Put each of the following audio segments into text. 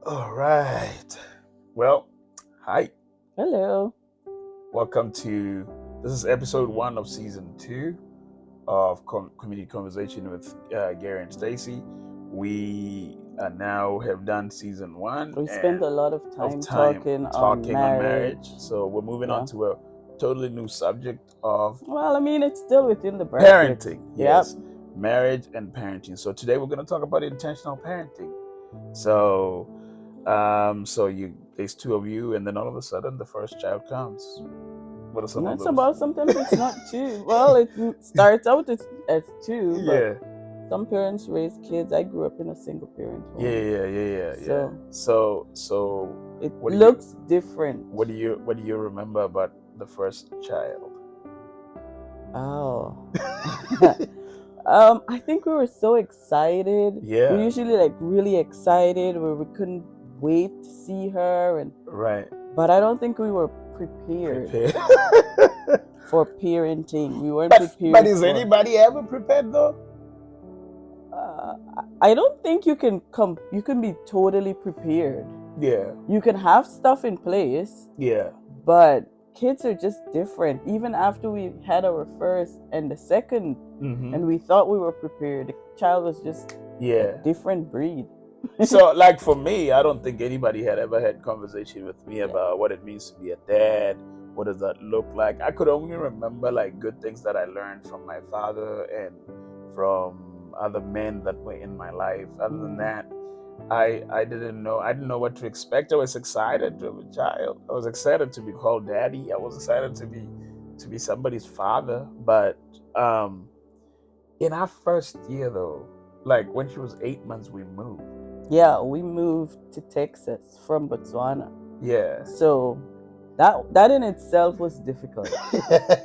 All right. Well, hi. Hello. Welcome to this is episode 1 of season 2 of Community Conversation with Gary and Stacy. We now have done season 1 We spent a lot of time talking on on marriage. marriage. So we're moving on Yeah. to a totally new subject of Well, I mean, it's still within the bracket. parenting. Yep. Yes, marriage and parenting. So today we're going to talk about intentional parenting. So there's two of you, and then all of a sudden the first child comes. What are some And of it's those? about sometimes it's not two. Well, it starts out as two, but Yeah, some parents raise kids. I grew up in a single parent home. yeah. So So it what do looks different. what do you remember about the first child? Oh. I think we were so excited. Yeah. We usually really excited where we couldn't wait to see her, Right. but I don't think we were prepared for parenting. We weren't prepared. But is anybody ever prepared though? I don't think you can be totally prepared. Yeah. You can have stuff in place. Yeah. But kids are just different. Even after we had our first and the second, and we thought we were prepared, the child was just a different breed. So, like for me, I don't think anybody had ever had conversation with me about what it means to be a dad. What does that look like? I could only remember like good things that I learned from my father and from other men that were in my life. Other than that, I didn't know what to expect. I was excited to have a child. I was excited to be called daddy. I was excited to be somebody's father. But in our first year though, like when she was 8 months, we moved. Yeah, we moved to Texas from Botswana. Yeah. So that in itself was difficult.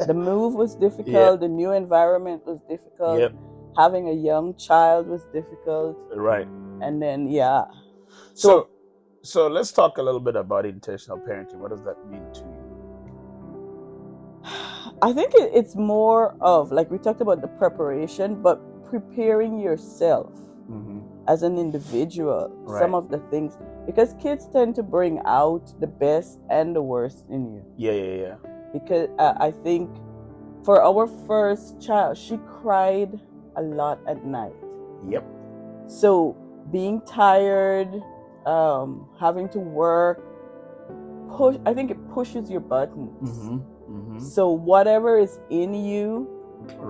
The move was difficult. The new environment was difficult. Yep. Having a young child was difficult. Right. And then So let's talk a little bit about intentional parenting. What does that mean to you? I think it's more of, like we talked about the preparation, but preparing yourself as an individual. Right. Some of the things, because kids tend to bring out the best and the worst in you. Yeah. Because I think for our first child, she cried a lot at night. Yep. So being tired, having to work, I think it pushes your buttons. So whatever is in you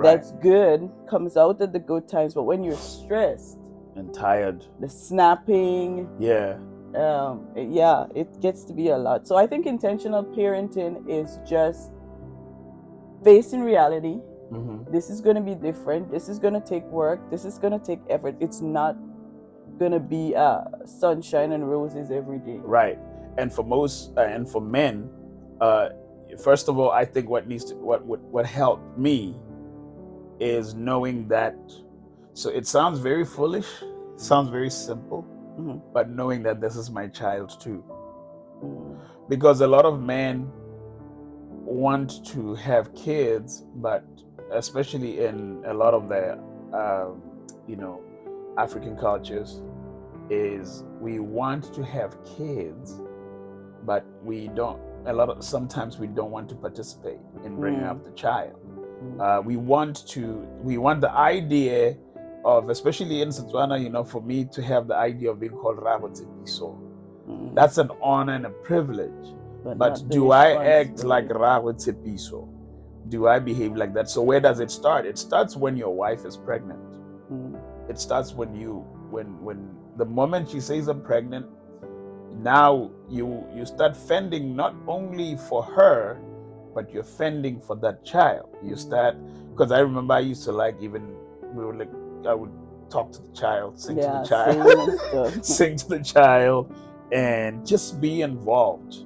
that's good comes out at the good times. But when you're stressed and tired, the snapping, it gets to be a lot. So I think intentional parenting is just facing reality. This is going to be different. This is going to take work. This is going to take effort. It's not going to be sunshine and roses every day. Right. And for most and for men, first of all, I think what helped me is knowing that. So it sounds very foolish, sounds very simple, but knowing that this is my child too. Because a lot of men want to have kids, but especially in a lot of the African cultures, is we want to have kids, but sometimes we don't want to participate in bringing up the child. We want the idea of, especially in Setswana, for me to have the idea of being called Ragotsipiso. That's an honor and a privilege. But do I act like Ragotsipiso? Do I behave like that? So where does it start? It starts when your wife is pregnant. It starts when the moment she says I'm pregnant, now you start fending not only for her, but you're fending for that child. You start, because I remember I used to I would talk to the child, sing to the child, sing to the child, and just be involved.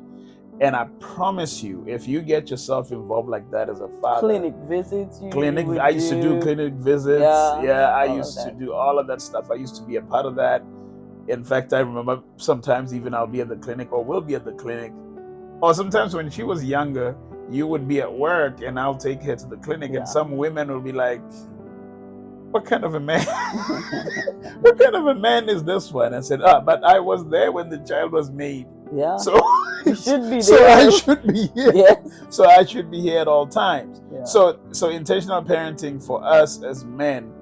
And I promise you, if you get yourself involved like that as a father, clinic visits, I used to do clinic visits. I used to do all of that stuff. I used to be a part of that. In fact, I remember sometimes even I'll be at the clinic, or we'll be at the clinic, or sometimes when she was younger, you would be at work and I'll take her to the clinic, and some women will be like, what kind of a man? What kind of a man is this one? I said, but I was there when the child was made. Yeah. So You should be there. So I should be here. Yes. So I should be here at all times. Yeah. So intentional parenting for us as men,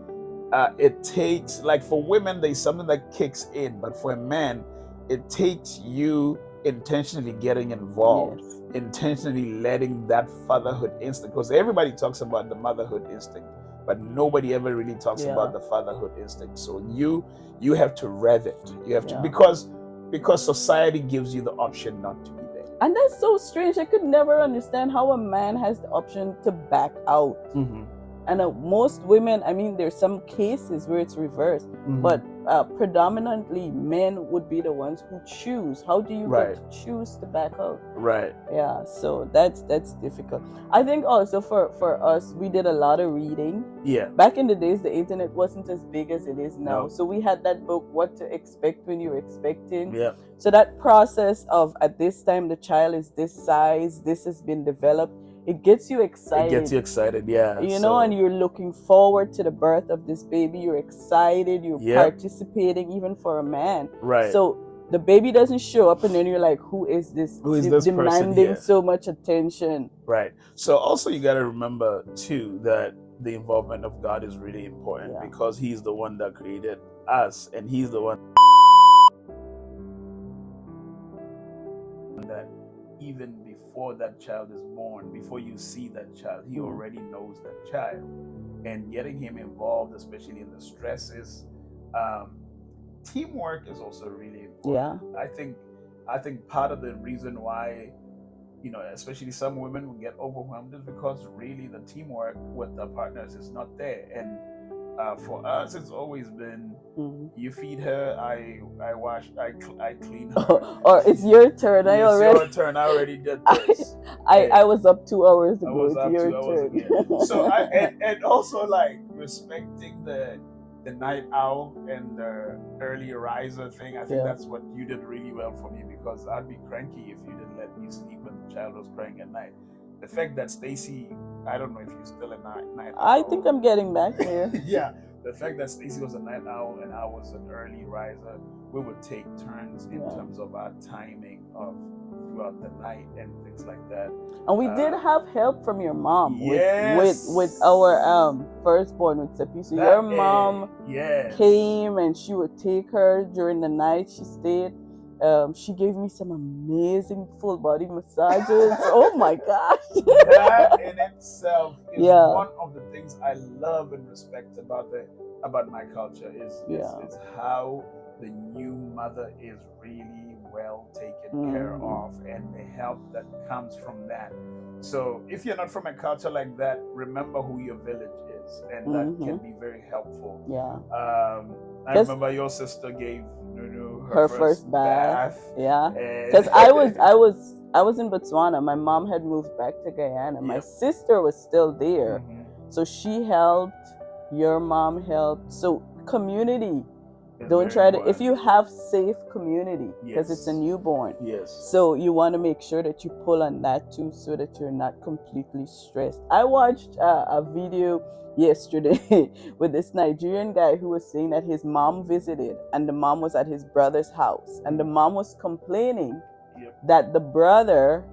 it takes, like for women, there's something that kicks in, but for a man, it takes you intentionally getting involved, Yes. intentionally letting that fatherhood instinct, because everybody talks about the motherhood instinct, but nobody ever really talks about the fatherhood instinct. So you have to rev it. You have to, because society gives you the option not to be there. And that's so strange. I could never understand how a man has the option to back out. And most women, I mean, there's some cases where it's reversed, but predominantly men would be the ones who choose. How do you get to choose to back out? Right. Yeah, so that's difficult. I think also for us, we did a lot of reading. Yeah. Back in the days, the internet wasn't as big as it is now. No. So we had that book, What to Expect When You're Expecting. Yeah. So that process of, at this time, the child is this size, this has been developed, it gets you excited. It gets you excited, yeah. You know, and you're looking forward to the birth of this baby. You're excited. You're participating, even for a man. Right. So the baby doesn't show up, and then you're like, who is this? Who is this demanding so much attention? Right. So also you got to remember too that the involvement of God is really important, because He's the one that created us, and He's the one that even before that child is born, before you see that child, He already knows that child. And getting him involved, especially in the stresses, teamwork is also really important. I think part of the reason why, you know, especially some women will get overwhelmed is because really the teamwork with the partners is not there. And for us, it's always been, you feed her, I wash, I clean her. Or it's your turn. It's your turn. I already did this. I was up 2 hours ago. I was up 2 hours ago. So and also like respecting the night owl and the early riser thing. I think that's what you did really well for me, because I'd be cranky if you didn't let me sleep when the child was crying at night. The fact that Stacy, I don't know if you're still a night owl. I think I'm getting back there. Yeah. The fact that Stacy was a night owl and I was an early riser, we would take turns in terms of our timing of throughout the night and things like that. And we did have help from your mom yes. with our firstborn, with Seppi. So your mom came and she would take her during the night. She stayed. She gave me some amazing full body massages. Oh my gosh. That in itself is one of the things I love and respect about my culture is how the new mother is really well taken care of, and the help that comes from that. So if you're not from a culture like that, remember who your village is, and that can be very helpful. I remember your sister gave Nunu her first bath. Because I was in Botswana. My mom had moved back to Guyana. My sister was still there, so she helped. Your mom helped. So community. Don't try to, if you have safe community, because it's a newborn. So you want to make sure that you pull on that too, so that you're not completely stressed. I watched a video yesterday with this Nigerian guy who was saying that his mom visited, and the mom was at his brother's house, and the mom was complaining that the brother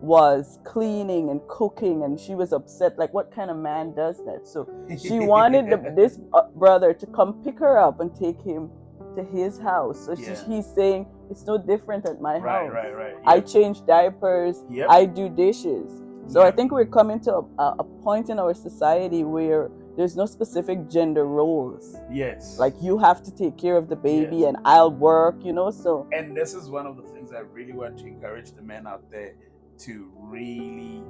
was cleaning and cooking, and she was upset, like, what kind of man does that? So she wanted this brother to come pick her up and take him to his house. So he's saying, it's no different at my house. I change diapers, I do dishes. So I think we're coming to a point in our society where there's no specific gender roles. Like, you have to take care of the baby and I'll work, you know. So, and this is one of the things I really want to encourage the men out there to really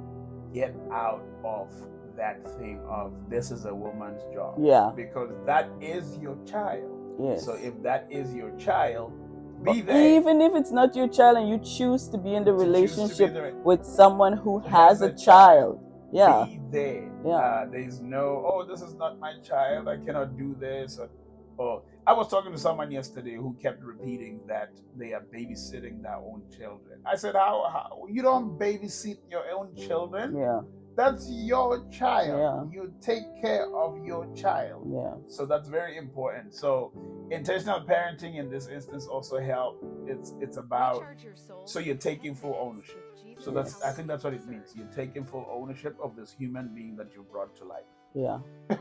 get out of that thing of this is a woman's job. Because that is your child. So if that is your child, be there. Even if it's not your child and you choose to be in the relationship with someone who has a child. Be there. There's no, this is not my child, I cannot do this. Or I was talking to someone yesterday who kept repeating that they are babysitting their own children. I said, how you don't babysit your own children? That's your child. Yeah. You take care of your child. Yeah. So that's very important. So intentional parenting in this instance also help. It's about, so you're taking full ownership. So that's, I think that's what it means. You're taking full ownership of this human being that you brought to life. Yeah.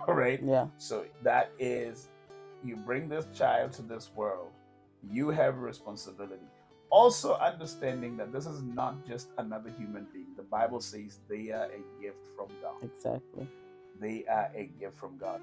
Right? Yeah. So that is, you bring this child to this world, you have a responsibility. Also understanding that this is not just another human being. The Bible says they are a gift from God. Exactly. They are a gift from God.